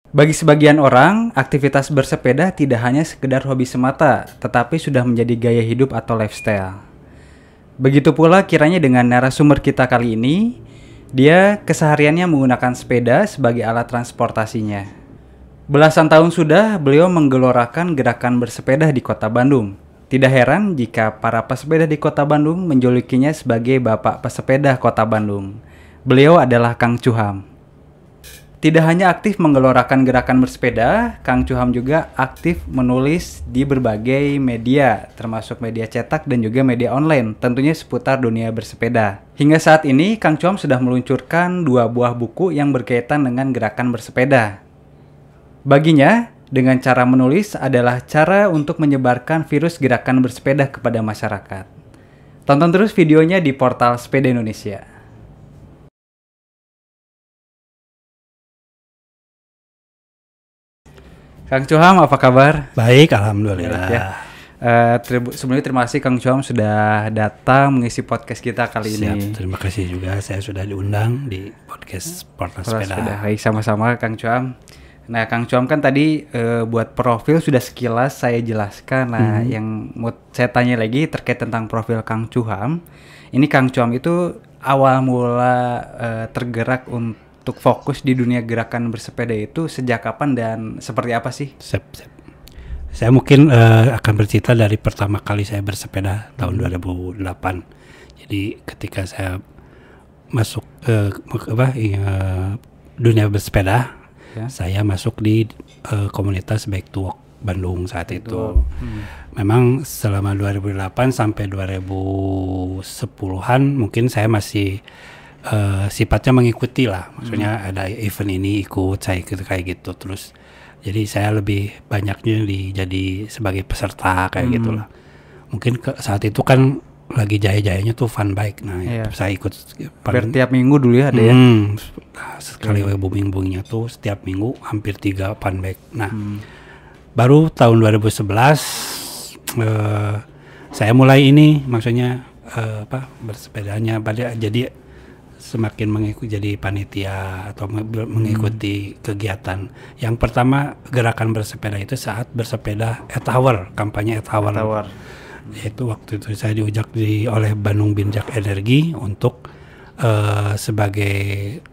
Bagi sebagian orang, aktivitas bersepeda tidak hanya sekedar hobi semata, tetapi sudah menjadi gaya hidup atau lifestyle. Begitu pula kiranya dengan narasumber kita kali ini, dia kesehariannya menggunakan sepeda sebagai alat transportasinya. Belasan tahun sudah beliau menggelorakan gerakan bersepeda di kota Bandung. Tidak heran jika para pesepeda di kota Bandung menjulukinya sebagai Bapak Pesepeda Kota Bandung. Beliau adalah Kang Cuham. Tidak hanya aktif menggelorakan gerakan bersepeda, Kang Cuham juga aktif menulis di berbagai media, termasuk media cetak dan juga media online, tentunya seputar dunia bersepeda. Hingga saat ini, Kang Cuham sudah meluncurkan 2 buah buku yang berkaitan dengan gerakan bersepeda. Baginya, dengan cara menulis adalah cara untuk menyebarkan virus gerakan bersepeda kepada masyarakat. Tonton terus videonya di portal Sepeda Indonesia. Kang Cuham, apa kabar? Baik, alhamdulillah. Baik, ya. Sebelumnya terima kasih Kang Cuham sudah datang mengisi podcast kita kali ini. Terima kasih juga saya sudah diundang di podcast Portal Sepeda. Baik, sama-sama Kang Cuham. Nah, Kang Cuham kan tadi buat profil sudah sekilas saya jelaskan. Nah, yang mau saya tanya lagi terkait tentang profil Kang Cuham. Ini Kang Cuham itu awal mula tergerak untuk fokus di dunia gerakan bersepeda itu sejak kapan dan seperti apa sih? Saya mungkin akan bercerita dari pertama kali saya bersepeda tahun 2008. Jadi ketika saya masuk dunia bersepeda, saya masuk di komunitas Bike to Walk Bandung saat itu. Memang selama 2008 sampai 2010-an mungkin saya masih sifatnya mengikuti lah, maksudnya ada event ini ikut saya gitu kayak gitu. Terus jadi saya lebih banyaknya jadi sebagai peserta kayak gitulah. Mungkin saat itu kan lagi jaya-jayanya tuh fun bike. Nah, saya ikut tiap minggu dulu ya ada ya. Sekali booming-boomingnya tuh setiap minggu hampir 3 fun bike. Nah, baru tahun 2011 saya mulai ini maksudnya bersepedanya jadi semakin mengikuti jadi panitia atau mengikuti kegiatan. Yang pertama gerakan bersepeda itu saat bersepeda at Hour, kampanye at Hour. Yaitu waktu itu saya diujak oleh Bandung Binjak Energi untuk sebagai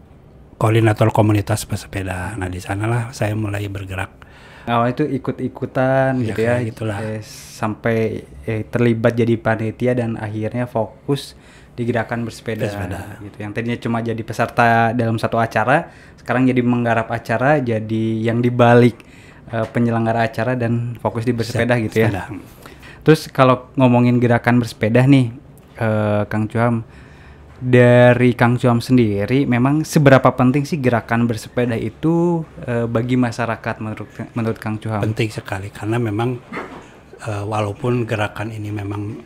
koordinator komunitas pesepeda. Nah, di sanalah saya mulai bergerak. Awalnya itu ikut-ikutan gitu ya, gitulah. Sampai terlibat jadi panitia dan akhirnya fokus di gerakan bersepeda gitu. Yang tadinya cuma jadi peserta dalam satu acara, sekarang jadi menggarap acara, jadi yang dibalik penyelenggara acara dan fokus di bersepeda gitu ya. Terus kalau ngomongin gerakan bersepeda nih, Kang Cuham, dari Kang Cuham sendiri, memang seberapa penting sih gerakan bersepeda itu bagi masyarakat menurut Kang Cuham? Penting sekali karena memang walaupun gerakan ini memang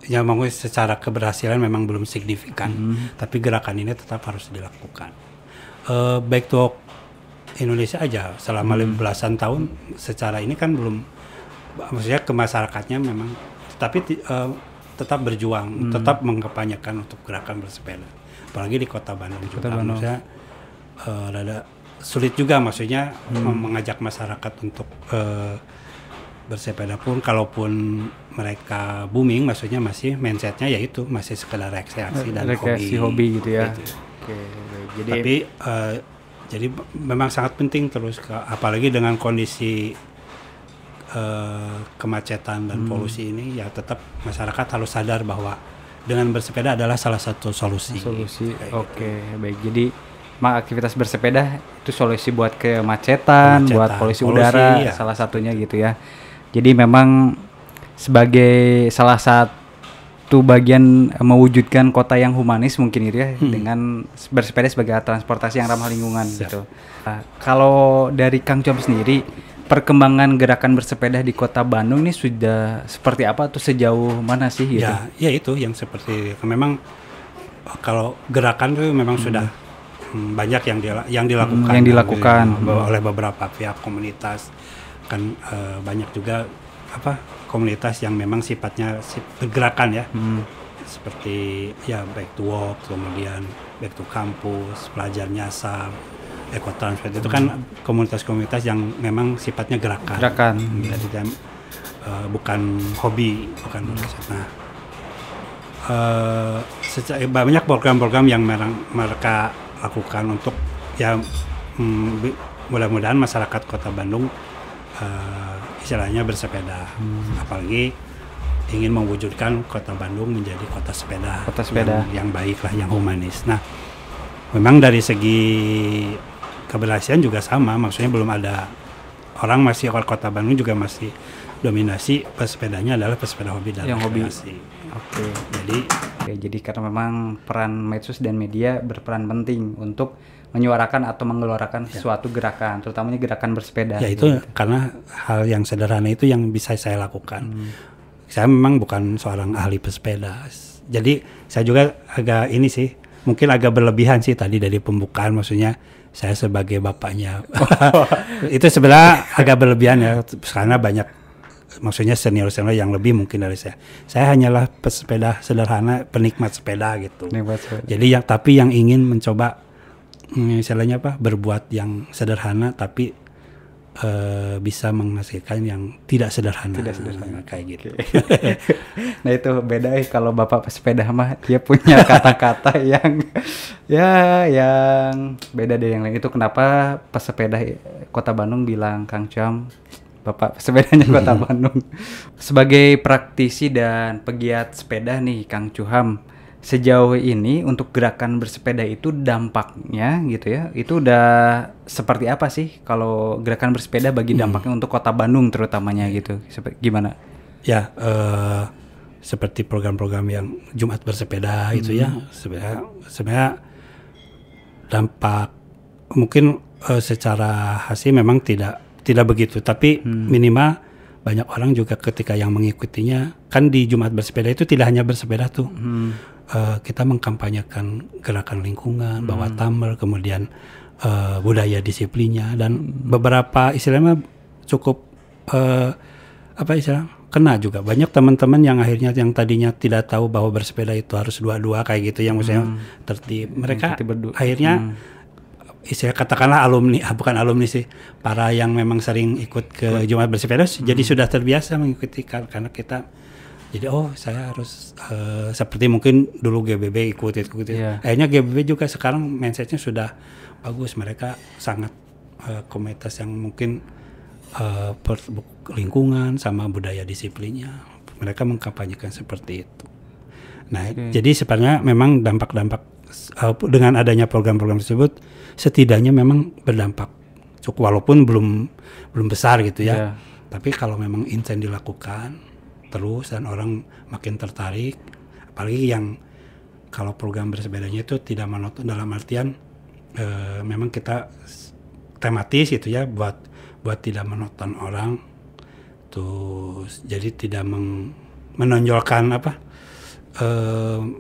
ya memang secara keberhasilan memang belum signifikan, tapi gerakan ini tetap harus dilakukan. Bike to Walk Indonesia aja selama belasan tahun secara ini kan belum, maksudnya ke masyarakatnya memang, tapi tetap berjuang, tetap mengkampanyekan untuk gerakan bersepeda. Apalagi di Kota Bandung juga, maksudnya rada sulit juga maksudnya mengajak masyarakat untuk bersepeda pun, kalaupun mereka booming, maksudnya masih mindsetnya yaitu masih sekedar rekreasi dan hobi gitu ya. Gitu. Tapi jadi memang sangat penting terus, apalagi dengan kondisi kemacetan dan polusi ini, ya tetap masyarakat harus sadar bahwa dengan bersepeda adalah salah satu solusi. Baik. Jadi aktivitas bersepeda itu solusi buat kemacetan, buat polusi udara, salah satunya gitu ya. Jadi memang sebagai salah satu bagian mewujudkan kota yang humanis mungkin gitu ya, dengan bersepeda sebagai alat transportasi yang ramah lingkungan gitu. Kalau dari Kang Cuham sendiri, perkembangan gerakan bersepeda di Kota Bandung ini sudah seperti apa atau sejauh mana sih gitu? Ya itu yang seperti memang kalau gerakan itu memang sudah banyak yang dilakukan oleh beberapa pihak komunitas. Kan banyak juga komunitas yang memang sifatnya bergerakan ya, seperti ya Back to Walk, kemudian Back to Campus, Pelajar Nyasar, Ekotrans itu kan komunitas-komunitas yang memang sifatnya gerakan. Jadi bukan hobi, bukan urusan. Nah, banyak program-program yang mereka lakukan untuk ya mudah-mudahan masyarakat Kota Bandung istilahnya bersepeda, apalagi ingin mewujudkan Kota Bandung menjadi kota sepeda, yang baik lah, yang humanis. Nah, memang dari segi keberhasilan juga sama, maksudnya belum ada orang masih Kota Bandung juga masih dominasi pesepedanya adalah pesepeda hobi dan rekreasi. Jadi karena memang peran medsos dan media berperan penting untuk menyuarakan atau mengeluarkan suatu gerakan, terutamanya gerakan bersepeda. Ya itu karena hal yang sederhana itu yang bisa saya lakukan. Saya memang bukan seorang ahli pesepeda, jadi saya juga agak ini sih, mungkin agak berlebihan sih tadi dari pembukaan, maksudnya saya sebagai bapaknya itu sebenarnya agak berlebihan ya, karena banyak maksudnya senior yang lebih mungkin dari saya. Saya hanyalah pesepeda sederhana, penikmat sepeda gitu. Jadi tapi yang ingin mencoba misalnya berbuat yang sederhana tapi bisa menghasilkan yang tidak sederhana kayak gitu. Nah itu beda kalau bapak pesepeda mah dia punya kata-kata yang yang beda dari yang lain. Itu kenapa pesepeda Kota Bandung bilang Kang Cham bapak pesepedanya Kota Bandung. Sebagai praktisi dan pegiat sepeda nih Kang Chuham, sejauh ini untuk gerakan bersepeda itu dampaknya gitu ya, itu udah seperti apa sih kalau gerakan bersepeda bagi dampaknya untuk Kota Bandung terutamanya gitu, gimana? Ya seperti program-program yang Jumat bersepeda itu ya, sebenarnya dampak mungkin secara hasil memang tidak begitu, tapi minimal banyak orang juga ketika yang mengikutinya, kan di Jumat bersepeda itu tidak hanya bersepeda tuh. Kita mengkampanyekan gerakan lingkungan, bawa tumbler, kemudian budaya disiplinnya, dan beberapa istilahnya cukup kena juga. Banyak teman-teman yang akhirnya yang tadinya tidak tahu bahwa bersepeda itu harus dua-dua kayak gitu, yang maksudnya tertib. Mereka akhirnya istilah katakanlah bukan alumni sih, para yang memang sering ikut ke Jumat bersepeda jadi sudah terbiasa mengikuti, karena kita jadi saya harus seperti mungkin dulu GBB ikut. Akhirnya GBB juga sekarang mindsetnya sudah bagus, mereka sangat komunitas yang mungkin lingkungan sama budaya disiplinnya, mereka mengkampanyekan seperti itu. Nah jadi sebenarnya memang dampak-dampak dengan adanya program-program tersebut setidaknya memang berdampak cukup, walaupun belum besar gitu ya. Tapi kalau memang intens dilakukan terus dan orang makin tertarik, apalagi yang kalau program bersepedanya itu tidak monoton dalam artian memang kita tematis gitu ya, buat tidak monoton orang, terus jadi tidak menonjolkan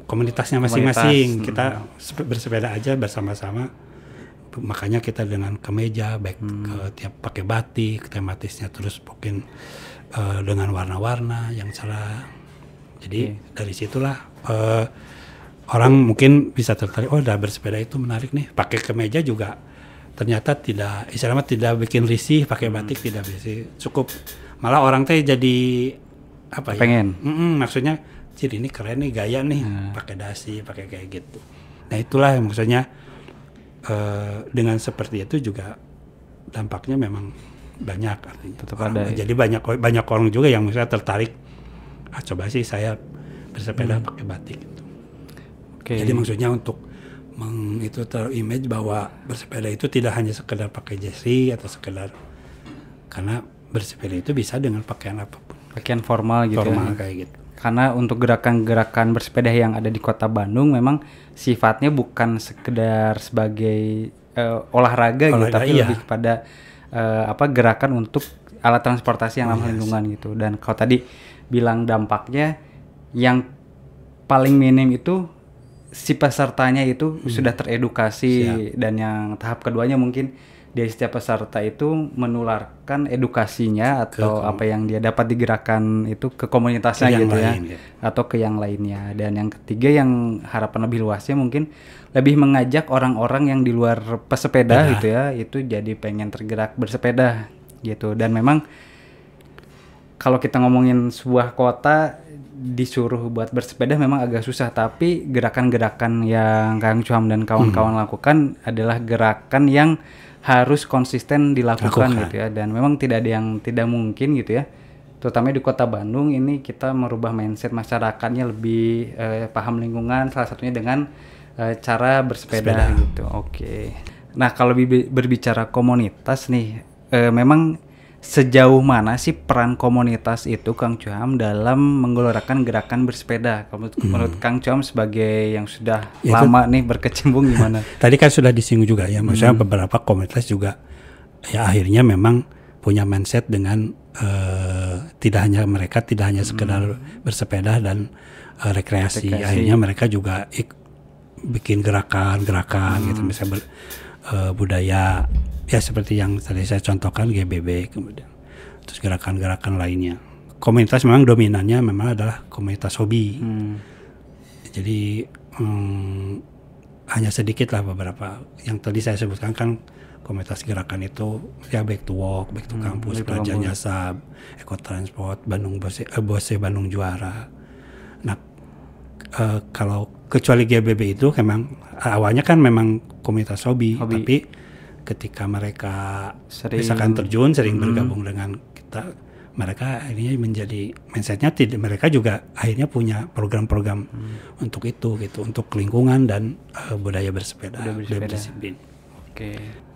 komunitasnya masing-masing. Kita bersepeda aja bersama-sama, makanya kita dengan kemeja baik tiap pakai batik tematisnya, terus mungkin dengan warna-warna yang cerah. Jadi dari situlah orang mungkin bisa tertarik, udah bersepeda itu menarik nih. Pakai kemeja juga ternyata tidak bikin risih, pakai batik tidak risih, cukup malah orang teh jadi pengen. Maksudnya jadi ini keren nih, gaya nih, pakai dasi, pakai kayak gitu. Nah itulah yang maksudnya dengan seperti itu juga dampaknya memang banyak artinya. Tetap ada. Jadi banyak orang juga yang misalnya tertarik, coba sih saya bersepeda pakai batik gitu. Jadi maksudnya untuk itu terimage bahwa bersepeda itu tidak hanya sekedar pakai jersey atau sekedar, karena bersepeda itu bisa dengan pakaian apapun. Pakaian formal gitu. Kayak gitu. Karena untuk gerakan-gerakan bersepeda yang ada di Kota Bandung memang sifatnya bukan sekedar sebagai olahraga gitu, tapi lebih kepada gerakan untuk alat transportasi yang ramah lingkungan gitu. Dan kalau tadi bilang dampaknya yang paling minim itu si pesertanya itu sudah teredukasi, dan yang tahap keduanya mungkin dari setiap peserta itu menularkan edukasinya atau apa yang dia dapat digerakkan itu ke komunitasnya gitu ya, atau ke yang lainnya. Dan yang ketiga yang harapan lebih luasnya mungkin lebih mengajak orang-orang yang di luar pesepeda gitu ya, itu jadi pengen tergerak bersepeda gitu. Dan memang kalau kita ngomongin sebuah kota disuruh buat bersepeda memang agak susah, tapi gerakan-gerakan yang Kang Cuam dan kawan-kawan lakukan adalah gerakan yang harus konsisten dilakukan gitu ya, dan memang tidak ada yang tidak mungkin gitu ya, terutama di Kota Bandung ini kita merubah mindset masyarakatnya lebih paham lingkungan, salah satunya dengan cara bersepeda gitu. Oke. Nah kalau berbicara komunitas nih, memang sejauh mana sih peran komunitas itu Kang Cuam dalam menggelorakan gerakan bersepeda? Menurut Kang Cuam sebagai yang sudah lama nih berkecimpung gimana? Tadi kan sudah disinggung juga ya, maksudnya beberapa komunitas juga ya akhirnya memang punya mindset dengan tidak hanya sekedar bersepeda dan rekreasi. Akhirnya mereka juga bikin gerakan gitu, misalnya budaya. Ya seperti yang tadi saya contohkan GBB, kemudian terus gerakan-gerakan lainnya. Komunitas memang dominannya memang adalah komunitas hobi. Jadi hanya sedikit lah beberapa yang tadi saya sebutkan kan komunitas gerakan itu ya Back to Walk, Back to Campus, Pelajar Nyasab, Ekotransport, Bandung Bose Bandung Juara. Nah kalau kecuali GBB itu memang awalnya kan memang komunitas hobi. Tapi ketika mereka misalkan terjun sering bergabung dengan kita, mereka akhirnya menjadi mindsetnya mereka juga akhirnya punya program-program untuk itu gitu, untuk lingkungan dan budaya bersepeda. Berdisiplin.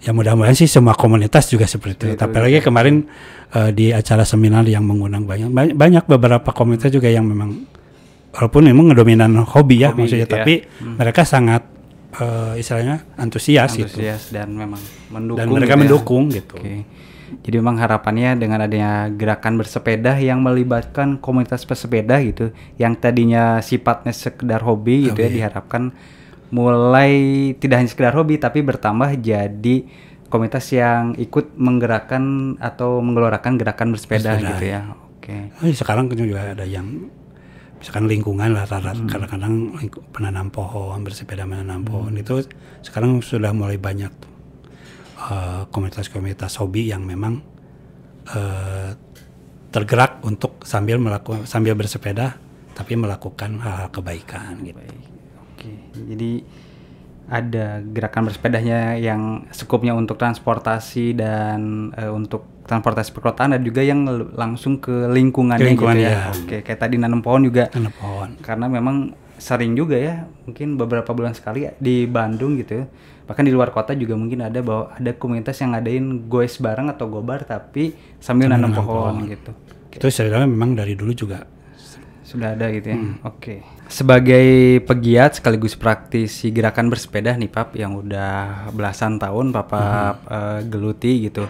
Ya mudah-mudahan sih semua komunitas juga seperti itu. Tapi lagi kemarin di acara seminar yang mengundang banyak beberapa komunitas juga yang memang walaupun memang ngedominan hobi ya maksudnya, gitu tapi mereka sangat istilahnya antusias gitu, dan memang mendukung dan mereka mendukung gitu. Jadi memang harapannya dengan adanya gerakan bersepeda yang melibatkan komunitas pesepeda gitu, yang tadinya sifatnya sekedar hobi gitu ya, diharapkan mulai tidak hanya sekedar hobi tapi bertambah jadi komunitas yang ikut menggerakkan atau menggelorakan gerakan bersepeda gitu ya. Sekarang juga ada yang misalkan lingkungan lah, kadang-kadang penanam pohon, bersepeda menanam pohon itu sekarang sudah mulai banyak komunitas-komunitas hobi yang memang tergerak untuk sambil bersepeda tapi melakukan hal-hal kebaikan gitu. Jadi ada gerakan bersepedanya yang skupnya untuk transportasi dan untuk transportasi perkotaan, dan juga yang langsung ke lingkungannya gitu ya. Kayak tadi nanam pohon juga. Karena memang sering juga ya, mungkin beberapa bulan sekali di Bandung gitu. Bahkan di luar kota juga mungkin ada komunitas yang ngadain goes bareng atau gobar tapi sambil nanam pohon gitu. Itu sebenarnya memang dari dulu juga sudah ada gitu ya. Sebagai pegiat sekaligus praktisi gerakan bersepeda nih Pap, yang udah belasan tahun Papa geluti gitu.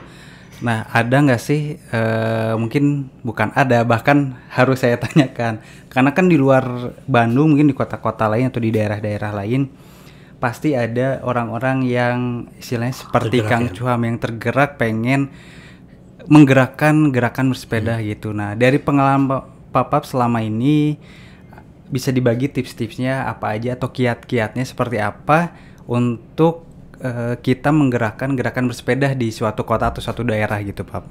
Nah ada nggak sih, mungkin bukan ada, bahkan harus saya tanyakan, karena kan di luar Bandung mungkin di kota-kota lain atau di daerah-daerah lain pasti ada orang-orang yang istilahnya seperti Kang Cuam yang tergerak pengen menggerakkan gerakan bersepeda gitu. Nah dari pengalaman Papa selama ini bisa dibagi tips-tipsnya apa aja atau kiat-kiatnya seperti apa untuk kita menggerakkan gerakan bersepeda di suatu kota atau suatu daerah gitu, Pak?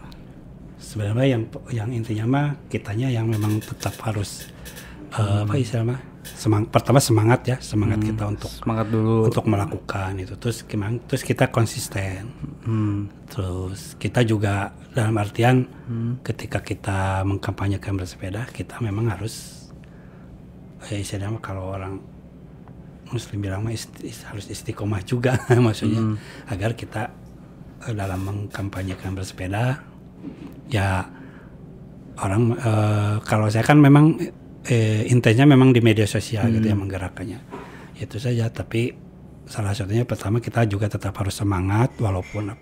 Sebenarnya yang intinya mah kitanya yang memang tetap harus pertama semangat kita untuk melakukan itu, terus kita konsisten, terus kita juga dalam artian ketika kita mengkampanyekan bersepeda kita memang harus istilahnya kalau orang Muslim bilang harus istiqomah juga maksudnya agar kita dalam mengkampanyekan bersepeda ya orang kalau saya kan memang intinya memang di media sosial gitu ya menggerakkannya itu saja, tapi salah satunya pertama kita juga tetap harus semangat walaupun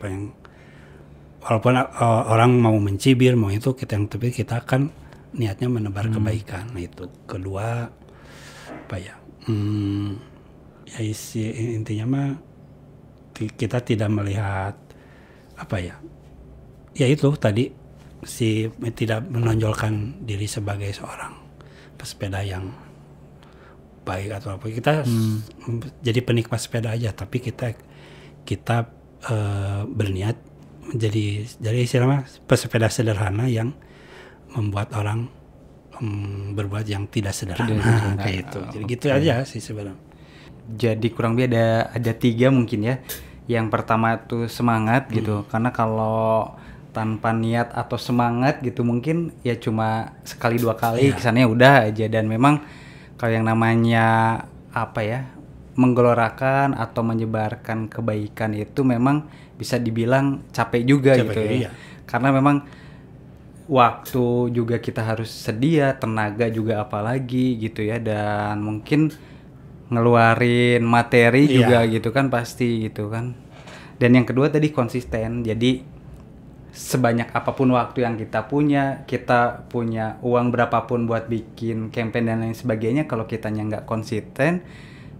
orang mau mencibir mau itu tapi kita kan niatnya menebar kebaikan. Nah itu kedua intinya mah kita tidak melihat apa ya? Ya itu tadi si tidak menonjolkan diri sebagai seorang pesepeda yang baik atau apa. Kita jadi penikmat sepeda aja, tapi kita berniat jadi istilahnya pesepeda sederhana yang membuat orang berbuat yang tidak sederhana kayak itu. Jadi gitu aja sih sebenarnya. Jadi kurang lebih ada 3 mungkin ya. Yang pertama itu semangat gitu, karena kalau tanpa niat atau semangat gitu mungkin ya cuma sekali 2 kali kesannya udah aja. Dan memang kalau yang namanya apa ya, menggelorakan atau menyebarkan kebaikan itu memang bisa dibilang capek juga gitu ya. Iya. Karena memang waktu juga kita harus sedia, tenaga juga apalagi gitu ya, dan mungkin ngeluarin materi juga gitu kan pasti gitu kan. Dan yang kedua tadi konsisten. Jadi sebanyak apapun waktu yang kita punya uang berapapun buat bikin campaign dan lain sebagainya, kalau kitanya nggak konsisten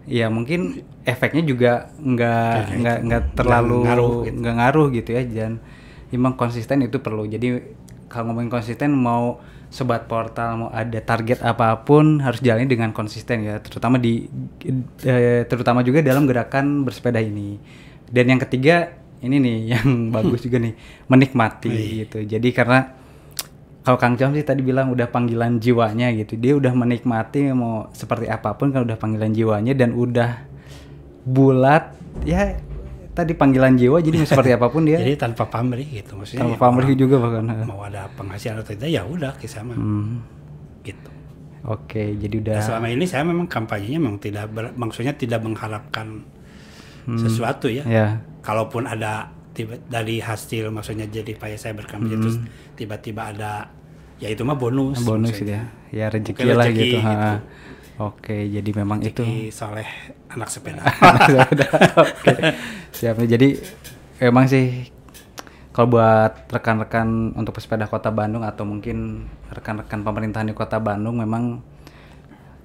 ya mungkin efeknya juga nggak terlalu nggak ngaruh gitu ya. Dan memang konsisten itu perlu. Jadi kalau ngomongin konsisten, mau sobat portal mau ada target apapun harus jalani dengan konsisten ya, terutama juga dalam gerakan bersepeda ini. Dan yang ketiga ini nih yang bagus juga nih, menikmati gitu. Jadi karena kalau Kang Chom sih tadi bilang udah panggilan jiwanya gitu, dia udah menikmati mau seperti apapun kan udah panggilan jiwanya dan udah bulat ya. Tadi panggilan jiwa, jadi seperti apapun dia. Jadi tanpa pamrih gitu, maksudnya. Tanpa pamrih juga bahkan. Mau ada penghasilan atau tidak ya udah kisah mah. Gitu. Oke, jadi udah. Nah, selama ini saya memang kampanyenya memang maksudnya tidak mengharapkan sesuatu ya. Kalaupun ada dari hasil, maksudnya jadi payah saya berkampanye terus tiba-tiba ada, ya itu mah bonus. Bonus ya. Ya rezeki lah gitu. Oke, jadi memang rezeki itu soleh anak sepeda. Oke, siap. Jadi emang sih kalau buat rekan-rekan untuk pesepeda Kota Bandung atau mungkin rekan-rekan pemerintahan di Kota Bandung, memang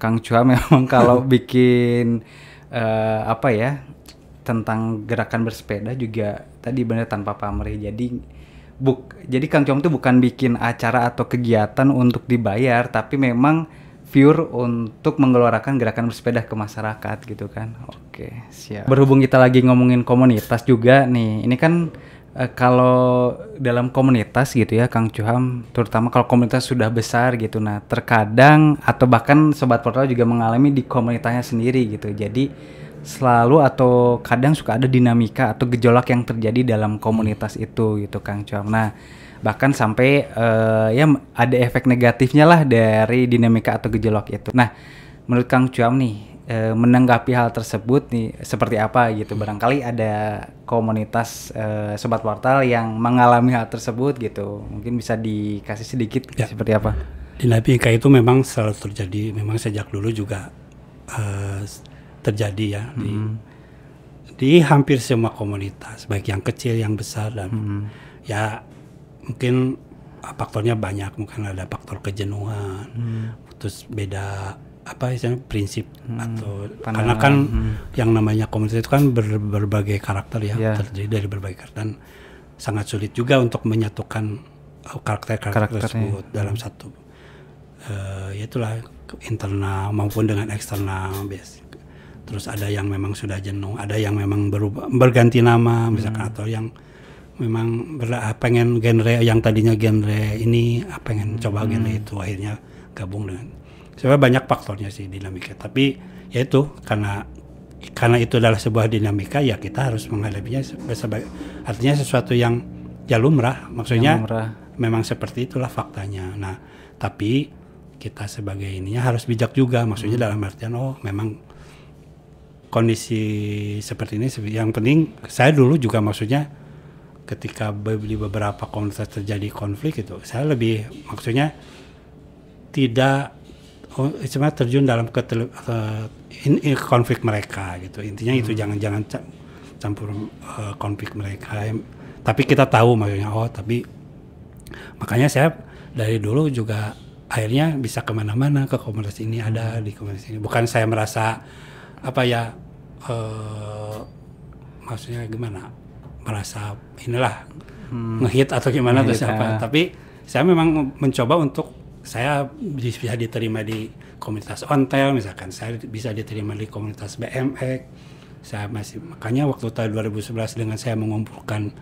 Kang Chua memang kalau bikin apa ya tentang gerakan bersepeda juga tadi benar tanpa pamrih. Jadi Kang Chua itu bukan bikin acara atau kegiatan untuk dibayar, tapi memang pure untuk menggelorakan gerakan bersepeda ke masyarakat gitu kan. Oke, siap. Berhubung kita lagi ngomongin komunitas juga nih, ini kan kalau dalam komunitas gitu ya Kang Chuham, terutama kalau komunitas sudah besar gitu, nah terkadang atau bahkan sobat portal juga mengalami di komunitasnya sendiri gitu. Jadi selalu atau kadang suka ada dinamika atau gejolak yang terjadi dalam komunitas itu gitu Kang Chuham. Nah bahkan sampai ya ada efek negatifnya lah dari dinamika atau gejolak itu. Nah, menurut Kang Chuam nih menanggapi hal tersebut nih seperti apa gitu? Barangkali ada komunitas sobat portal yang mengalami hal tersebut gitu. Mungkin bisa dikasih sedikit seperti apa? Dinamika itu memang selalu terjadi, memang sejak dulu juga terjadi ya di hampir semua komunitas, baik yang kecil, yang besar, dan ya mungkin faktornya banyak, mungkin ada faktor kejenuhan, terus beda apa istilahnya prinsip atau pandangan. Karena kan yang namanya komunitas itu kan berbagai karakter ya, terdiri dari berbagai karakter dan sangat sulit juga untuk menyatukan karakter tersebut dalam satu itulah internal maupun dengan eksternal biasa. Terus ada yang memang sudah jenuh, ada yang memang berganti nama misalkan, atau yang memang pengen genre yang tadinya genre ini pengen coba genre itu, akhirnya gabung dengan. Sebenarnya banyak faktornya sih dinamika, tapi ya itu karena itu adalah sebuah dinamika, ya kita harus menghadapinya artinya sesuatu yang ya lumrah, maksudnya memang seperti itulah faktanya. Nah tapi kita sebagai ininya harus bijak juga, maksudnya dalam artian memang kondisi seperti ini yang penting. Saya dulu juga maksudnya ketika di beberapa komunitas terjadi konflik itu, saya lebih maksudnya tidak cuma terjun dalam konflik mereka gitu. Intinya itu jangan campur konflik mereka. Tapi kita tahu maksudnya tapi makanya saya dari dulu juga akhirnya bisa kemana-mana ke komunitas ini, ada di komunitas ini. Bukan saya merasa apa ya maksudnya gimana, merasa inilah ngehit atau gimana terus apa. Tapi saya memang mencoba untuk saya bisa diterima di komunitas ontel, misalkan saya bisa diterima di komunitas BMX. Saya masih, makanya waktu tahun 2011 dengan saya mengumpulkan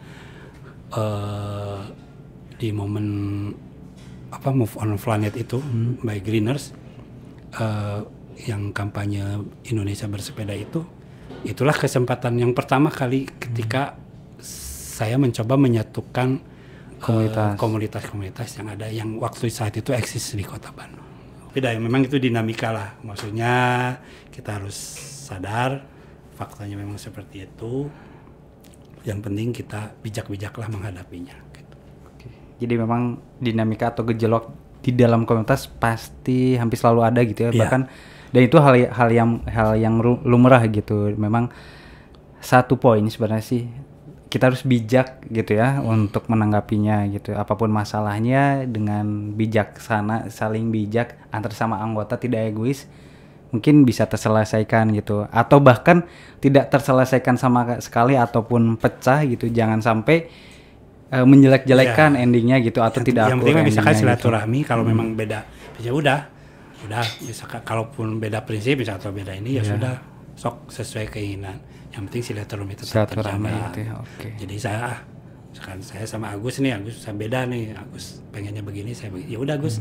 di momen Move on Planet itu by Greeners, yang kampanye Indonesia bersepeda itu, itulah kesempatan yang pertama kali ketika saya mencoba menyatukan komunitas-komunitas yang ada, yang waktu saat itu eksis di Kota Bandung. Beda, memang itu dinamika lah, maksudnya kita harus sadar faktanya memang seperti itu. Yang penting kita bijak-bijaklah menghadapinya. Gitu. Oke. Jadi memang dinamika atau gejolak di dalam komunitas pasti hampir selalu ada gitu ya. Bahkan dan itu hal yang lumrah gitu. Memang satu poin sebenarnya sih, kita harus bijak gitu ya untuk menanggapinya gitu. Apapun masalahnya dengan bijaksana, saling bijak antar sama anggota, tidak egois, mungkin bisa terselesaikan gitu. Atau bahkan tidak terselesaikan sama sekali ataupun pecah gitu. Jangan sampai menjelek-jelekan endingnya gitu, atau tidak yang akur endingnya. Yang penting misalkan silaturahmi gitu. Kalau memang beda, ya udah misalkan kalaupun beda prinsip atau beda ini ya sudah, sok sesuai keinginan. Yang penting silaturahmi tetap terjaga. Gitu ya, okay. Jadi saya sama Agus nih, Agus saya beda nih, Agus pengennya begini, saya begini. Ya udah Agus,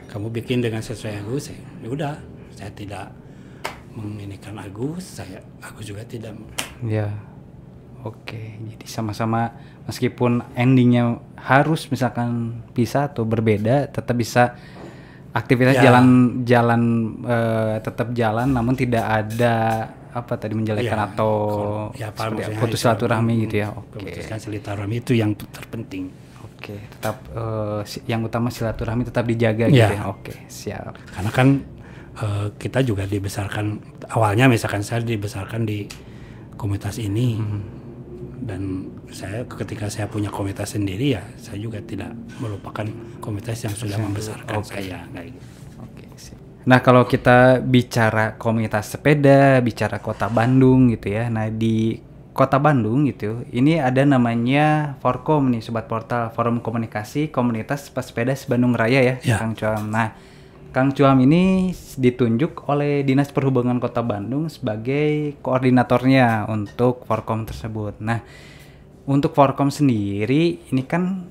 kamu bikin dengan sesuai Agus, ya udah, saya tidak menginikan Agus juga tidak. Ya, oke. Jadi sama-sama meskipun endingnya harus misalkan pisah atau berbeda, tetap bisa aktivitas jalan tetap jalan, namun tidak ada menjelekkan atau putus silaturahmi gitu ya. Oke. Putuskan silaturahmi itu yang terpenting. Oke, tetap yang utama silaturahmi tetap dijaga gitu ya. Oke, siap. Karena kan kita juga dibesarkan awalnya, misalkan saya dibesarkan di komunitas ini, dan saya ketika saya punya komunitas sendiri ya saya juga tidak melupakan komunitas yang sudah membesarkan saya kayak gitu. Nah, kalau kita bicara komunitas sepeda, bicara Kota Bandung gitu ya. Nah, di Kota Bandung gitu, ini ada namanya Forkom nih, Sobat Portal, Forum Komunikasi Komunitas Pesepeda Bandung Raya ya, Kang Cuam. Nah, Kang Cuam ini ditunjuk oleh Dinas Perhubungan Kota Bandung sebagai koordinatornya untuk Forkom tersebut. Nah, untuk Forkom sendiri, ini kan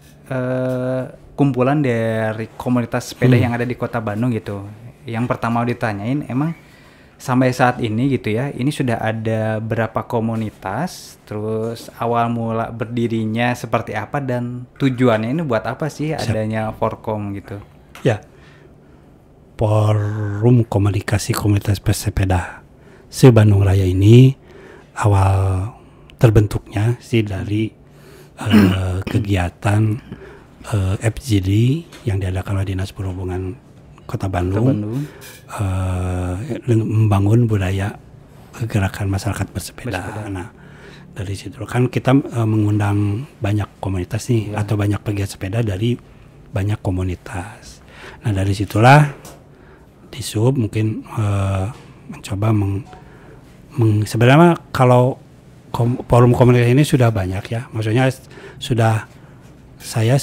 kumpulan dari komunitas sepeda yang ada di Kota Bandung gitu. Yang pertama ditanyain, emang sampai saat ini gitu ya, ini sudah ada berapa komunitas, terus awal mula berdirinya seperti apa, dan tujuannya ini buat apa sih adanya Forkom gitu? Ya, Forum Komunikasi Komunitas Pesepeda se-Bandung Raya ini awal terbentuknya sih dari kegiatan FGD yang diadakan oleh Dinas Perhubungan Kota Bandung. Membangun budaya gerakan masyarakat bersepeda. Nah, dari situ kan kita mengundang banyak komunitas nih, atau banyak pegiat sepeda dari banyak komunitas. Nah, dari situlah Disub mungkin mencoba sebenarnya kalau forum komunitas ini sudah banyak ya, maksudnya sudah saya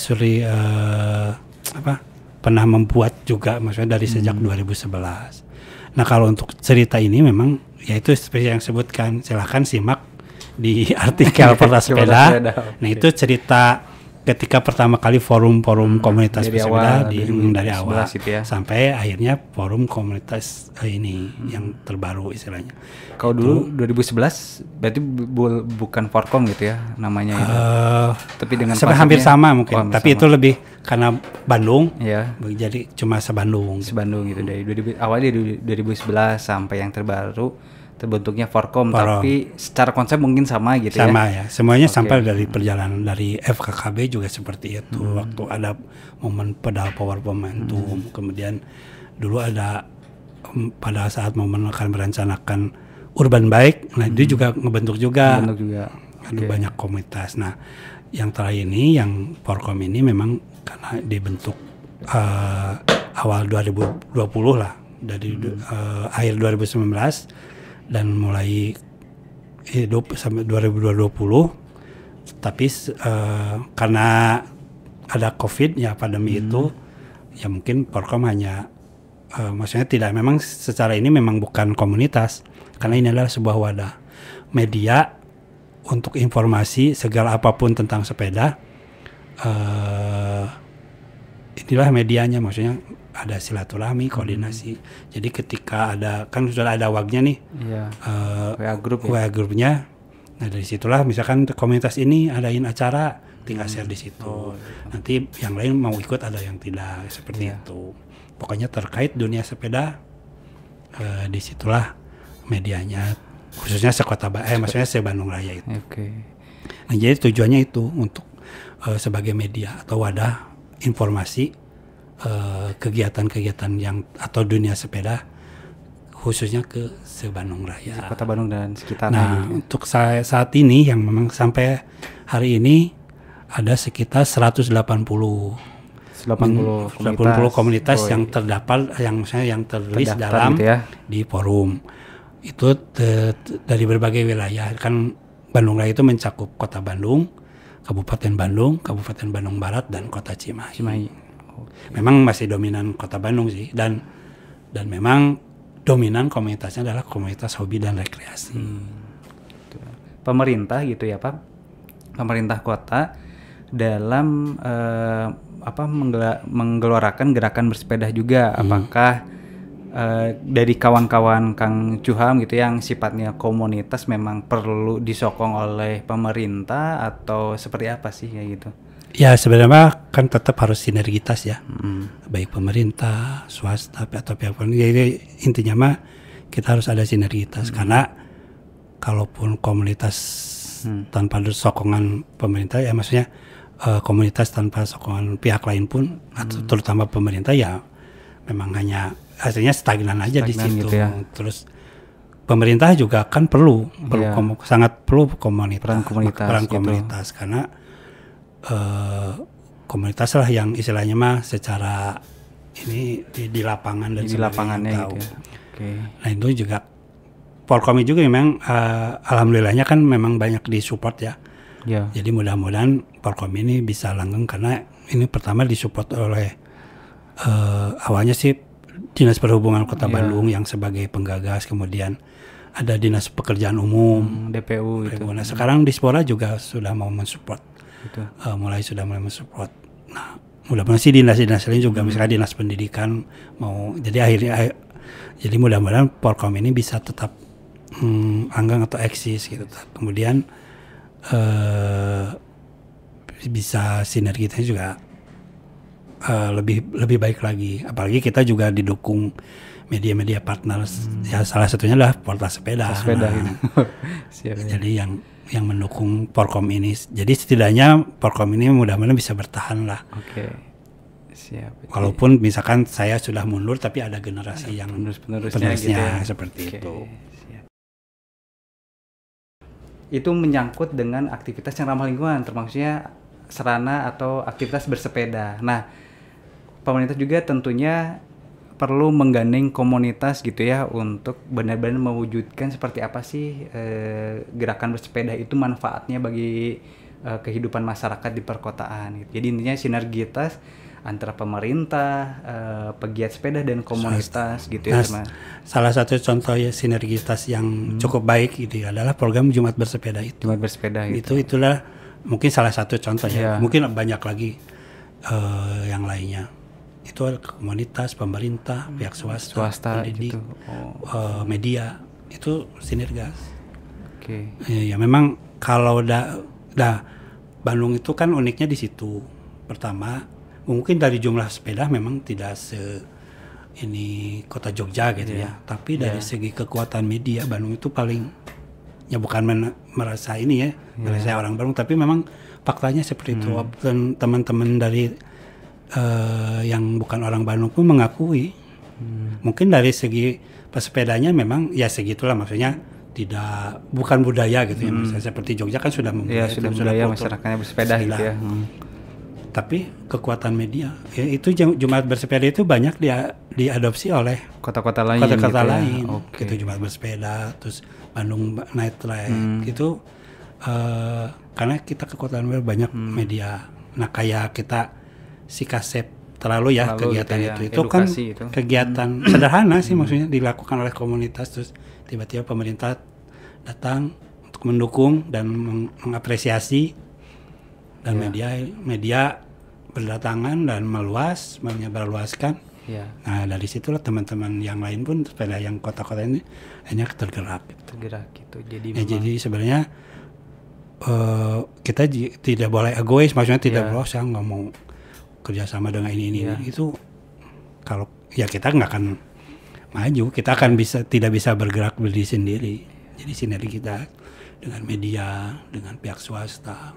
pernah membuat juga, maksudnya dari sejak 2011. Nah, kalau untuk cerita ini memang ya itu seperti yang sebutkan, silahkan simak di artikel Portal Sepeda. Nah, itu cerita ketika pertama kali forum komunitas pesepeda dari awal ya, sampai akhirnya forum komunitas ini yang terbaru istilahnya. Kalau dulu 2011 berarti bukan Forkom gitu ya namanya itu. Tapi dengan hampir sama mungkin, tapi itu lebih karena Bandung. Ya. Jadi cuma se-Bandung gitu dari awalnya dari 2011 sampai yang terbaru terbentuknya Forkom, tapi secara konsep mungkin sama gitu ya. Sama ya, semuanya sampai dari perjalanan dari FKKB juga seperti itu. Waktu ada momen pedal power momentum, kemudian dulu ada pada saat momen akan merencanakan urban bike, nah itu juga ngebentuk juga. Ada banyak komunitas. Nah, yang terakhir ini, yang Forkom ini memang karena dibentuk awal 2020 lah, dari akhir 2019 dan mulai hidup sampai 2020. Tapi karena ada COVID ya, pandemi itu, ya mungkin Porkom hanya maksudnya tidak, memang secara ini memang bukan komunitas, karena ini adalah sebuah wadah media untuk informasi segala apapun tentang sepeda. Inilah medianya, maksudnya ada silaturahmi, koordinasi. Jadi ketika ada, kan sudah ada WA-nya nih, WA grup WA grupnya. Nah dari situlah misalkan komunitas ini adain acara, tinggal share di situ. Nanti yang lain mau ikut, ada yang tidak, seperti itu. Pokoknya terkait dunia sepeda, disitulah medianya, khususnya maksudnya se-Bandung Raya itu. Nah jadi tujuannya itu untuk sebagai media atau wadah informasi kegiatan-kegiatan yang atau dunia sepeda, khususnya ke se-Bandung Raya, Kota Bandung dan sekitarnya. Nah untuk saat ini yang memang sampai hari ini ada sekitar 180 komunitas yang terdapat, yang terlist dalam gitu ya, di forum itu dari berbagai wilayah. Kan Bandung Raya itu mencakup Kota Bandung, Kabupaten Bandung Barat, dan Kota Cimahi. Memang masih dominan Kota Bandung sih, dan memang dominan komunitasnya adalah komunitas hobi dan rekreasi. Pemerintah gitu ya Pak, pemerintah kota dalam menggelorakan gerakan bersepeda juga. Apakah dari kawan-kawan Kang Cuham gitu yang sifatnya komunitas memang perlu disokong oleh pemerintah atau seperti apa sih kayak gitu? Ya sebenarnya kan tetap harus sinergitas ya, baik pemerintah, swasta atau pihak pemerintah. Jadi intinya mah kita harus ada sinergitas, karena kalaupun komunitas tanpa sokongan pemerintah, ya maksudnya komunitas tanpa sokongan pihak lain pun, atau terutama pemerintah, ya memang hanya hasilnya stagnan aja di situ. Gitu ya. Terus pemerintah juga kan sangat perlu peran komunitas gitu. Karena komunitas lah yang istilahnya mah secara ini di lapangan dan di lapangannya tahu. Gitu ya. Nah itu juga Porkom juga memang alhamdulillahnya kan memang banyak disupport ya. Jadi mudah-mudahan Porkom ini bisa langgeng, karena ini pertama disupport oleh awalnya sih Dinas Perhubungan Kota Bandung yang sebagai penggagas, kemudian ada Dinas Pekerjaan Umum, DPU itu. Nah sekarang Dispora juga sudah mau mensupport. Sudah mulai mensupport. Nah, mudah-mudahan sih dinas-dinas lain juga, misalnya Dinas Pendidikan mau. Jadi mudah-mudahan Porkom ini bisa tetap langgang atau eksis gitu. Kemudian bisa sinergitasnya juga lebih baik lagi. Apalagi kita juga didukung media-media partner. Ya salah satunya adalah Portal Sepeda. Jadi yang mendukung Porkom ini. Jadi setidaknya Porkom ini mudah-mudahan bisa bertahan lah. Siap. Walaupun misalkan saya sudah mundur, tapi ada generasi yang penerusnya gitu ya. Seperti itu. Siap. Itu menyangkut dengan aktivitas yang ramah lingkungan, termasuknya sarana atau aktivitas bersepeda. Nah, pemerintah juga tentunya perlu menggandeng komunitas gitu ya, untuk benar-benar mewujudkan seperti apa sih gerakan bersepeda itu manfaatnya bagi kehidupan masyarakat di perkotaan gitu. Jadi intinya sinergitas antara pemerintah, pegiat sepeda dan komunitas gitu ya. Salah satu contoh ya sinergitas yang cukup baik gitu ya, adalah program Jumat Bersepeda itu. Jumat Bersepeda gitu. Itulah mungkin salah satu contoh ya. Mungkin banyak lagi yang lainnya. Itu komunitas, pemerintah, pihak swasta pendidik, gitu. Media, itu sinergas. Ya memang kalau Bandung itu kan uniknya di situ. Pertama, mungkin dari jumlah sepeda memang tidak ini kota Jogja gitu ya. Tapi dari segi kekuatan media, Bandung itu paling, ya bukan merasa ini ya, merasa orang Bandung, tapi memang faktanya seperti itu. Dan teman-teman dari yang bukan orang Bandung pun mengakui. Mungkin dari segi pesepedanya memang ya segitulah, maksudnya bukan budaya gitu ya. Misalnya seperti Jogja kan sudah budaya masyarakatnya bersepeda gitu ya. Tapi kekuatan media ya, itu Jumat Bersepeda itu banyak diadopsi oleh kota-kota lain. Gitu Jumat Bersepeda, terus Bandung Night Ride itu karena kita kekuatan banyak media. Nah kayak kita si kasep terlalu ya kegiatan itu kan kegiatan sederhana sih maksudnya dilakukan oleh komunitas, terus tiba-tiba pemerintah datang untuk mendukung dan mengapresiasi, dan media berdatangan dan menyebarluaskan. Nah dari situlah teman-teman yang lain pun sepeda yang kota-kota ini hanya tergerak gitu. Jadi sebenarnya kita tidak boleh egois, maksudnya tidak boleh saya nggak mau kerjasama dengan ini itu, kalau ya kita nggak akan maju, kita akan tidak bisa bergerak berdiri sendiri. Jadi sinergi kita dengan media, dengan pihak swasta,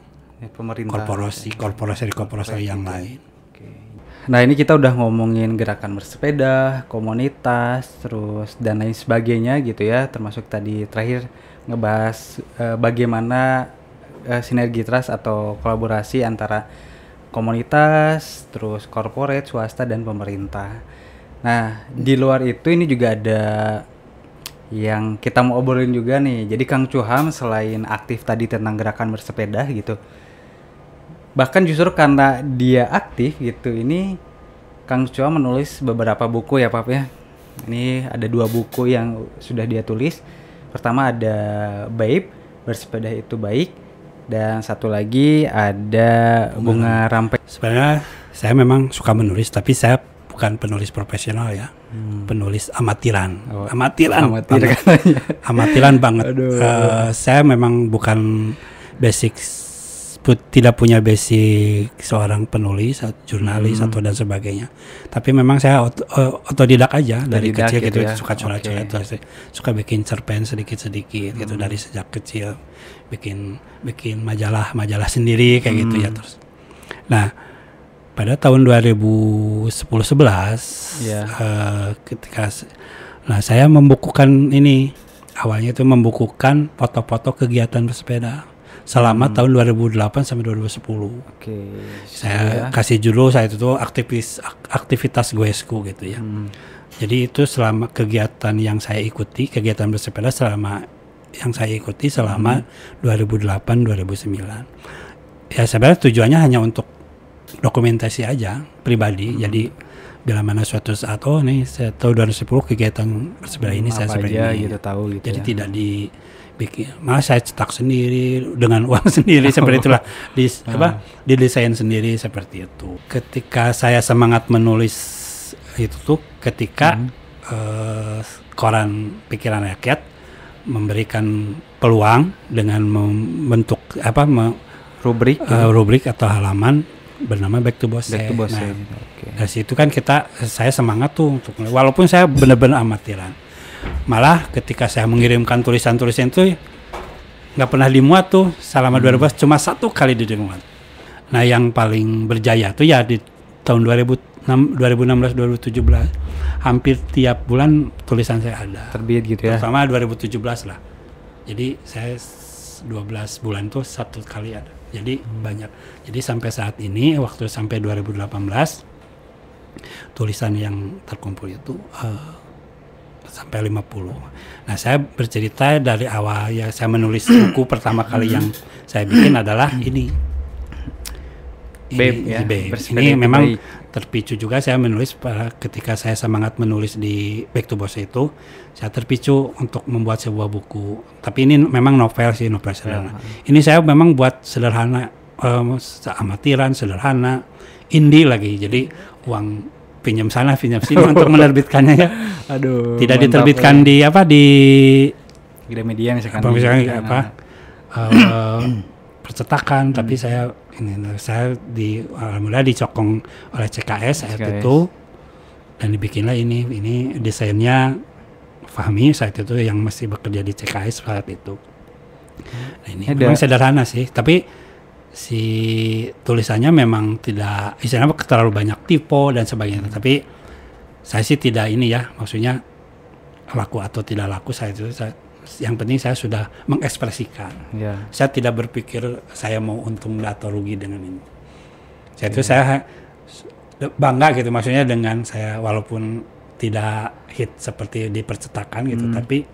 pemerintah, korporasi yang lain. Nah ini kita udah ngomongin gerakan bersepeda, komunitas, terus dan lain sebagainya gitu ya, termasuk tadi terakhir ngebahas bagaimana sinergitas atau kolaborasi antara komunitas, terus corporate, swasta, dan pemerintah. Nah, di luar itu ini juga ada yang kita mau obrolin juga nih. Jadi Kang Chuham selain aktif tadi tentang gerakan bersepeda gitu, bahkan justru karena dia aktif gitu, ini Kang Chuham menulis beberapa buku ya Pak ya. Ini ada 2 buku yang sudah dia tulis. Pertama ada Babe, Bersepeda Itu Baik. Dan satu lagi ada Bunga Rampai. Sebenarnya saya memang suka menulis, tapi saya bukan penulis profesional ya, penulis amatiran, amatiran banget. Saya memang bukan tidak punya basic seorang penulis, jurnalis atau dan sebagainya. Tapi memang saya otodidak aja dari kecil gitu ya. Suka coret-coret, suka bikin cerpen sedikit-sedikit gitu dari sejak kecil. Bikin majalah sendiri kayak gitu ya terus. Nah, pada tahun 2010-11 ketika saya membukukan ini, awalnya itu membukukan foto-foto kegiatan bersepeda selama tahun 2008 sampai 2010. Saya kasih judul saya itu tuh aktivitas goesku gitu ya. Jadi itu selama kegiatan yang saya ikuti, kegiatan bersepeda selama 2008-2009. Ya sebenarnya tujuannya hanya untuk dokumentasi aja pribadi. Jadi bila mana suatu saat nih saya tahu 2010 kegiatan bersepeda ini saya seperti ini gitu, tahu gitu. Jadi tidak dibikin, malah saya cetak sendiri dengan uang sendiri seperti itulah, didesain sendiri seperti itu. Ketika saya semangat menulis itu tuh ketika koran Pikiran Rakyat memberikan peluang dengan membentuk rubrik atau halaman bernama Back to Bose. Dari situ kan saya semangat tuh untuk, walaupun saya benar-benar amatiran. Malah ketika saya mengirimkan tulisan-tulisan itu nggak pernah dimuat tuh selama 2012, cuma 1 kali dimuat. Nah yang paling berjaya tuh ya di tahun 2016-2017. Hampir tiap bulan tulisan saya ada terbit gitu ya. Terutama 2017 lah. Jadi saya 12 bulan tuh 1 kali ada. Jadi banyak. Jadi sampai saat ini waktu sampai 2018 tulisan yang terkumpul itu sampai 50. Nah, saya bercerita dari awal ya, saya menulis buku pertama kali yang saya bikin adalah ini. Babe ya. Ini memang terpicu juga saya menulis ketika saya semangat menulis di Back to Bose itu, saya terpicu untuk membuat sebuah buku. Tapi ini memang novel sederhana. Ini saya memang buat sederhana, amatiran, sederhana, indie lagi. Jadi uang pinjam sana pinjam sini untuk menerbitkannya ya. Aduh. Tidak diterbitkan di Gramedia misalkan. Percetakan, tapi saya alhamdulillah dicokong oleh CKS saat itu, dan dibikinlah ini desainnya Fahmi saat itu yang masih bekerja di CKS saat itu. Nah, ini memang sederhana sih, tapi si tulisannya memang tidak istilahnya terlalu banyak typo dan sebagainya. Tapi saya sih tidak maksudnya laku atau tidak laku yang penting saya sudah mengekspresikan. Saya tidak berpikir saya mau untung atau rugi dengan ini. Saya bangga gitu, maksudnya dengan saya walaupun tidak hit seperti di percetakan gitu, tapi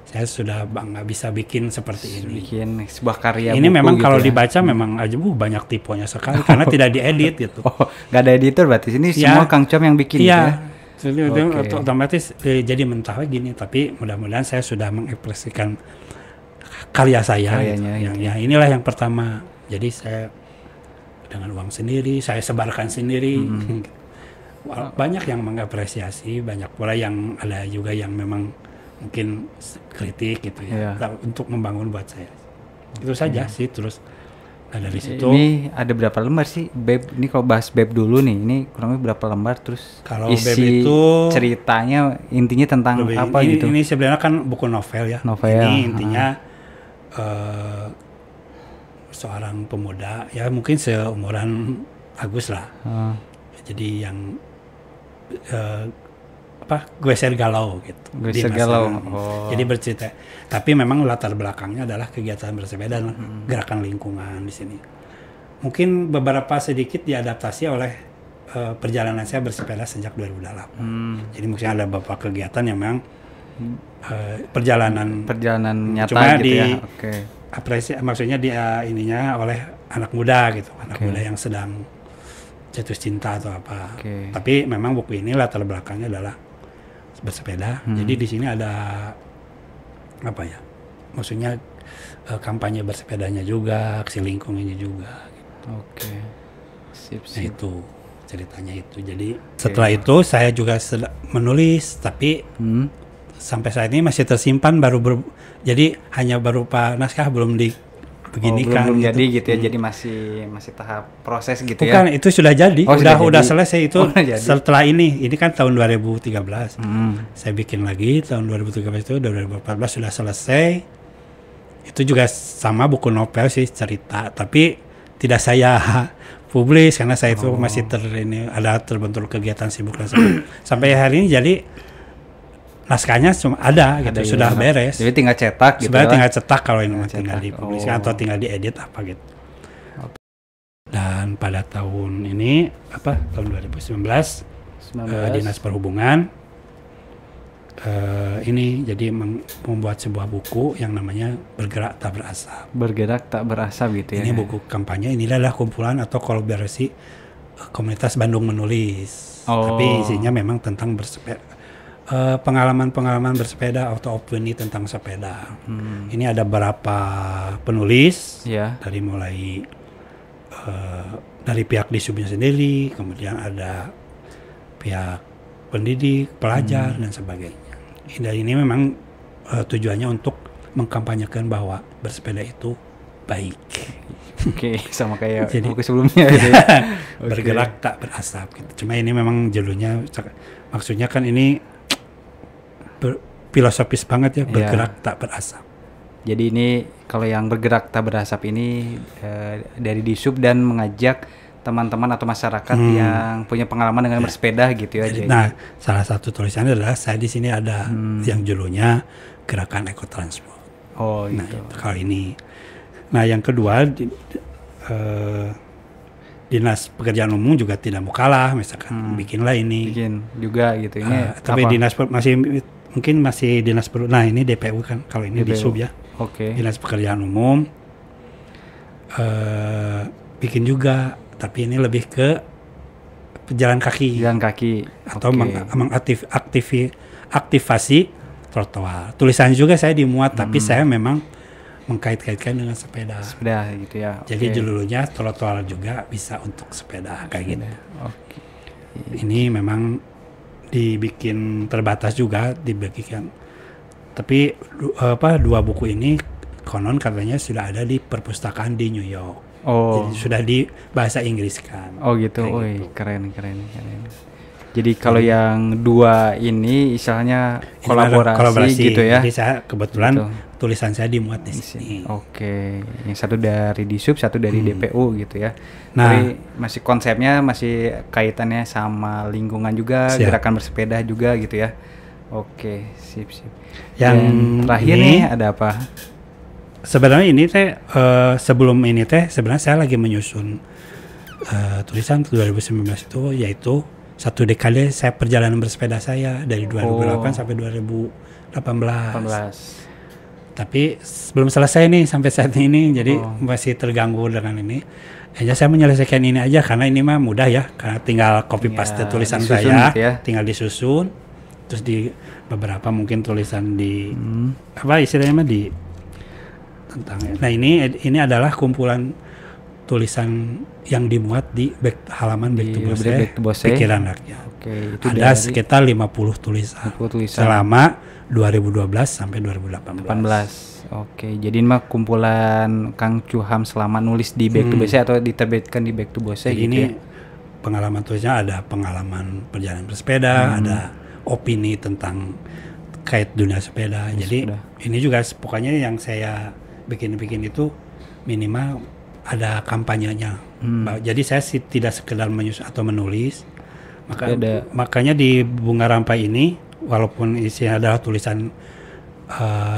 saya sudah nggak bisa bikin seperti ini. Bikin sebuah karya Ini buku memang gitu kalau ya. dibaca memang aja banyak tipenya sekali karena tidak diedit gitu. Oh, nggak ada editor berarti ini Ya. semua Kang Com yang bikin gitu ya. Iya, Oke. otomatis jadi mentahnya gini. Tapi mudah-mudahan saya sudah mengekspresikan karya saya. Karyanya Gitu. gitu. Yang inilah yang pertama. Jadi saya dengan uang sendiri, saya sebarkan sendiri. Banyak yang mengapresiasi, banyak pula yang ada juga yang memang mungkin kritik gitu ya, Iya. untuk membangun buat saya. Itu saja sih. Terus nah dari situ Ini ada berapa lembar sih, Beb? Ini kalau bahas Beb dulu nih, ini kurang lebih berapa lembar? Terus Kalau isi Beb itu ceritanya intinya tentang lebih, apa ini, gitu? ini sebenarnya kan buku novel ya. Novel, Ini intinya seorang pemuda ya mungkin seumuran Agus lah. Jadi yang geser galau gitu. Geser di masa- galau. Oh. Jadi bercerita. Tapi memang latar belakangnya adalah kegiatan bersepeda dan gerakan lingkungan di sini. Mungkin beberapa sedikit diadaptasi oleh perjalanan saya bersepeda sejak 2008. Jadi mungkin ada beberapa kegiatan yang memang perjalanan Perjalanan nyata Cuma gitu di- ya. Oke. maksudnya dia ininya oleh anak muda gitu, anak Oke. muda yang sedang jatuh cinta atau apa. Oke. Tapi memang buku ini latar belakangnya adalah bersepeda. Jadi di sini ada apa ya? Maksudnya kampanye bersepedanya juga, aksi lingkungannya juga. Oke. Sip, Nah sip. itu ceritanya itu. Jadi setelah itu saya juga menulis, tapi sampai saat ini masih tersimpan jadi hanya berupa naskah belum dibeginikan. belum gitu. jadi gitu ya. Jadi masih tahap proses gitu Bukan, ya. itu sudah jadi. Oh, sudah udah jadi. selesai itu Oh, udah jadi. setelah ini. Ini kan tahun 2013. Hmm. Saya bikin lagi tahun 2013 itu 2014 sudah selesai. Itu juga sama buku novel sih cerita, tapi tidak saya publis karena saya itu masih ada terbentur kegiatan sibuk dan sebagainya. Sampai hari ini jadi naskahnya cuma ada gitu, Ada, sudah iya. beres. Jadi tinggal cetak gitu. Sebenarnya ya. tinggal cetak kalau ini Tinggal tinggal cetak. dipubliskan Oh. atau tinggal diedit apa gitu. Dan pada tahun ini tahun 2019 Dinas Perhubungan ini jadi membuat sebuah buku yang namanya Bergerak Tak Berasap. Bergerak tak berasap gitu ya. Ini buku kampanye, ini adalah kumpulan atau kolaborasi komunitas Bandung Menulis. Oh. Tapi isinya memang tentang bersepeda, pengalaman-pengalaman bersepeda atau opini tentang sepeda. Ini ada beberapa penulis Iya. dari mulai dari pihak disubnya sendiri, kemudian ada pihak pendidik, pelajar dan sebagainya. Dan ini memang tujuannya untuk mengkampanyekan bahwa bersepeda itu baik. Oke, sama kayak Jadi- buku sebelumnya gitu ya. Oke. Bergerak tak berasap gitu. Cuma ini memang judulnya maksudnya kan ini filosofis banget ya, Iya. bergerak tak berasap. Jadi ini kalau yang bergerak tak berasap ini dari Disub dan mengajak teman-teman atau masyarakat yang punya pengalaman dengan bersepeda gitu ya. Jadi, Nah, salah satu tulisannya adalah saya di sini ada yang judulnya Gerakan Ekotransport. oh Nah, gitu. itu kali ini. Nah, yang kedua Dinas Pekerjaan Umum juga tidak mau kalah, misalkan bikinlah ini. Bikin juga gitu. Ini Tapi apa? mungkin masih Dinas Nah, ini DPU kan, kalau ini di DPU. sub ya. Oke. Dinas Pekerjaan Umum bikin juga, tapi ini lebih ke pejalan kaki Jalan kaki. atau Oke. aktivasi trotoar. Tulisannya juga saya dimuat, tapi saya memang mengkait-kaitkan dengan sepeda. Sepeda gitu ya. Jadi Oke. judulnya trotoar juga bisa untuk sepeda kayak gitu. Oke. Ini memang dibikin terbatas juga, dibagikan. Tapi dua buku ini konon katanya sudah ada di perpustakaan di New York. Oh. Jadi sudah di bahasa Inggris kan. Oh gitu, Kayak woi gitu. keren. Jadi kalau yang dua ini istilahnya Ini kolaborasi gitu ya. Jadi saya kebetulan Gitu. tulisan saya dimuat di sini. Oke, yang satu dari Disub, satu dari DPU gitu ya. Nah. Tapi masih konsepnya masih kaitannya sama lingkungan juga, Siap. gerakan bersepeda juga gitu ya. Oke, sip. Yang Dan terakhir ini- nih ada apa? Sebenarnya ini sebelum ini sebenarnya saya lagi menyusun tulisan 2019 itu, yaitu satu dekade saya perjalanan bersepeda saya dari 2008 sampai 2018. 18. Tapi belum selesai nih sampai saat ini, jadi masih terganggu dengan ini. Hanya saya menyelesaikan ini aja karena ini mah mudah ya, karena tinggal copy paste tulisan saya, gitu ya. tinggal disusun, terus di beberapa mungkin tulisan di apa istilahnya mah di tentang. Nah ini adalah kumpulan tulisan yang dimuat di halaman Back to Bose, pikiran rakyat. Oke, itu ada sekitar 50 tulisan selama 2012 sampai 2018. Oke, jadi ini mah kumpulan Kang Cuham selama nulis di Back to Bose atau diterbitkan di Back to Bose gitu. Ini ya? Pengalaman tulisnya ada pengalaman perjalanan bersepeda, ada opini tentang kait dunia sepeda. Jadi ini juga pokoknya yang saya bikin itu minimal ada kampanyenya. Jadi saya tidak sekedar menulis. Makanya di Bunga Rampai ini walaupun isinya adalah tulisan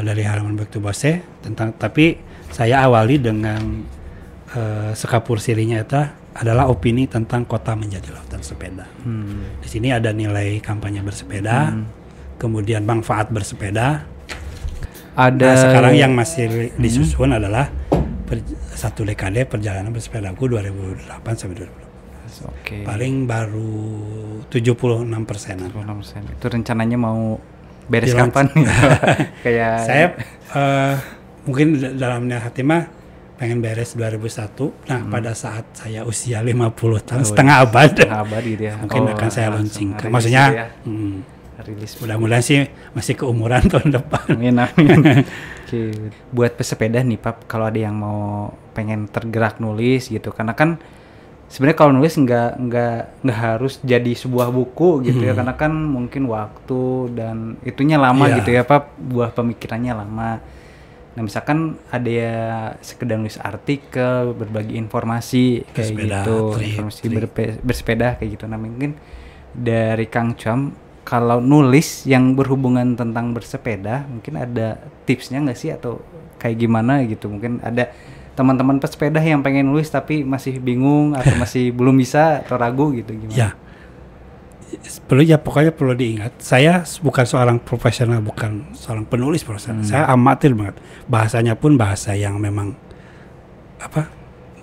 dari halaman Back to Bose tapi saya awali dengan sekapur sirinya itu adalah opini tentang kota menjadi lautan sepeda. Di sini ada nilai kampanye bersepeda, kemudian manfaat bersepeda. Sekarang yang masih disusun adalah satu dekade perjalanan bersepedaku 2008 sampai 2012. Paling baru 76%. Itu rencananya mau beres kapan? Kayak saya mungkin dalamnya hati mah pengen beres 2001. Nah pada saat saya usia 50 tahun, setengah abad gitu ya. Mungkin akan saya launching. Maksudnya rilis. Mudah-mudahan sih masih keumuran tahun depan. Amin. Buat pesepeda nih Pak, kalau ada yang mau pengen tergerak nulis gitu, karena kan sebenarnya kalau nulis nggak harus jadi sebuah buku gitu ya, karena kan mungkin waktu dan itunya lama gitu ya Pak, buah pemikirannya lama. Nah misalkan ada ya sekedar nulis artikel, berbagi informasi kayak gitu, informasi bersepeda kayak gitu. Nah mungkin dari Kang Cuham kalau nulis yang berhubungan tentang bersepeda, mungkin ada tipsnya nggak sih atau kayak gimana gitu? Mungkin ada teman-teman pesepeda yang pengen nulis tapi masih bingung atau masih belum bisa atau ragu gitu gimana? Ya, pokoknya perlu diingat, saya bukan seorang profesional, bukan seorang penulis profesional. Saya amatir banget. Bahasanya pun bahasa yang memang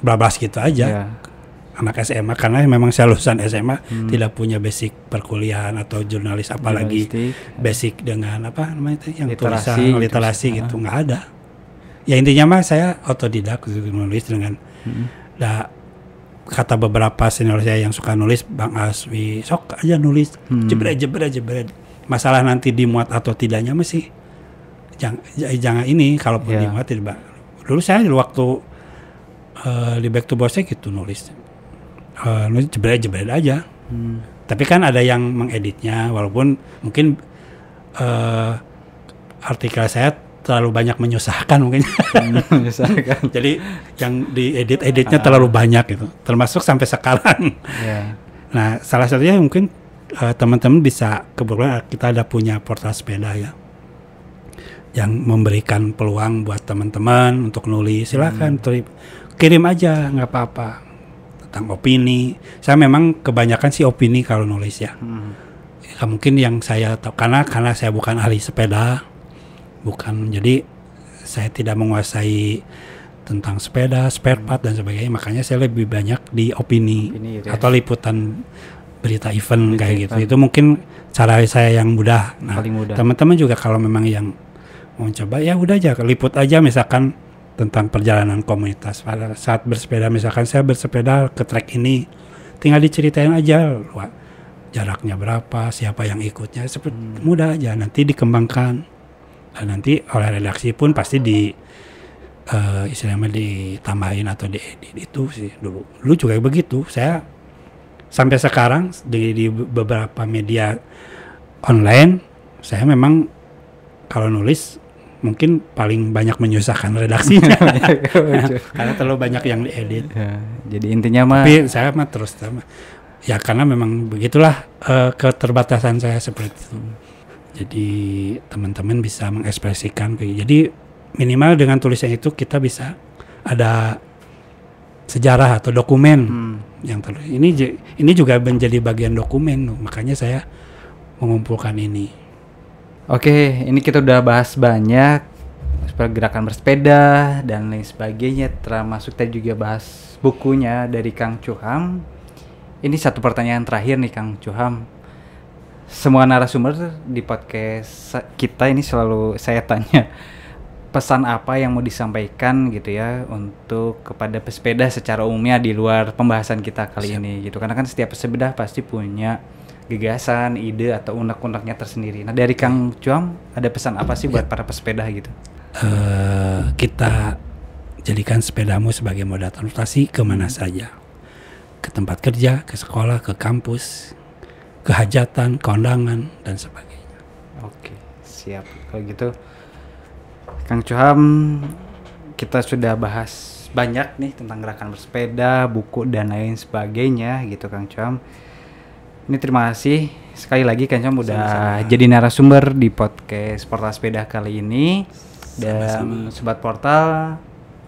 blablas gitu aja. Anak SMA, karena memang saya lulusan SMA, tidak punya basic perkuliahan atau jurnalis, apalagi basic dengan yang tulisan literasi gitu, nggak ada. Ya intinya mah saya otodidak nulis dengan kata beberapa senior saya yang suka nulis, Bang Aswi, sok aja nulis, jebret. Masalah nanti dimuat atau tidaknya masih jangan ini, kalaupun dimuat tidak. Dulu saya waktu di Back to Bose gitu nulis jebret aja. Tapi kan ada yang mengeditnya, walaupun mungkin artikel saya terlalu banyak menyusahkan mungkin. Jadi yang dieditnya terlalu banyak gitu, termasuk sampai sekarang. Nah salah satunya mungkin teman-teman bisa, kebetulan kita ada punya portal sepeda ya, yang memberikan peluang buat teman-teman untuk nulis. Silakan kirim aja, nggak apa-apa, tentang opini. Saya memang kebanyakan sih opini kalau nulis ya. Mungkin yang saya tahu, karena saya bukan ahli sepeda, jadi saya tidak menguasai tentang sepeda, spare part dan sebagainya, makanya saya lebih banyak di opini gitu ya, atau liputan berita event kayak gitu. Itu mungkin cara saya yang mudah. Nah, teman-teman juga kalau memang yang mau coba, ya udah aja liput aja, misalkan tentang perjalanan komunitas pada saat bersepeda. Misalkan saya bersepeda ke trek ini, tinggal diceritain aja jaraknya berapa, siapa yang ikutnya, seperti mudah aja, nanti dikembangkan. Dan nanti oleh redaksi pun pasti istilahnya ditambahin atau diedit. Itu sih dulu juga begitu. Saya sampai sekarang di beberapa media online, saya memang kalau nulis mungkin paling banyak menyusahkan redaksinya. Karena terlalu banyak yang diedit. Jadi intinya mah, tapi saya mah terus ya karena memang begitulah keterbatasan saya seperti itu. Jadi teman-teman bisa mengekspresikan. Jadi minimal dengan tulisan itu kita bisa ada sejarah atau dokumen yang terus. Ini juga menjadi bagian dokumen, makanya saya mengumpulkan ini. Oke, ini kita udah bahas banyak seperti gerakan bersepeda dan lain sebagainya, termasuk tadi juga bahas bukunya dari Kang Chuham. Ini satu pertanyaan terakhir nih Kang Chuham. Semua narasumber di podcast kita ini selalu saya tanya pesan apa yang mau disampaikan gitu ya untuk kepada pesepeda secara umumnya di luar pembahasan kita kali ini gitu. Karena kan setiap pesepeda pasti punya gagasan, ide atau unek-uneknya tersendiri. Nah dari Kang Chuham ada pesan apa sih buat para pesepeda gitu? Kita jadikan sepedamu sebagai moda transportasi kemana saja, ke tempat kerja, ke sekolah, ke kampus, ke hajatan, kondangan dan sebagainya. Oke, siap. Kalau gitu Kang Chuham, kita sudah bahas banyak nih tentang gerakan bersepeda, buku dan lain sebagainya gitu Kang Chuham. Ini terima kasih sekali lagi Kang Chuham udah jadi narasumber di podcast Portal Sepeda kali ini. Dan Sobat Portal,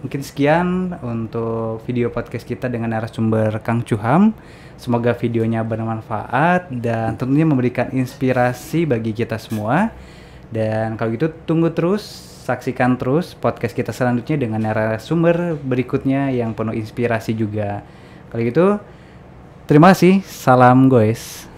mungkin sekian untuk video podcast kita dengan narasumber Kang Chuham. Semoga videonya bermanfaat dan tentunya memberikan inspirasi bagi kita semua. Dan kalau gitu tunggu terus, saksikan terus podcast kita selanjutnya dengan narasumber berikutnya yang penuh inspirasi juga. Kalau gitu terima kasih, salam goes.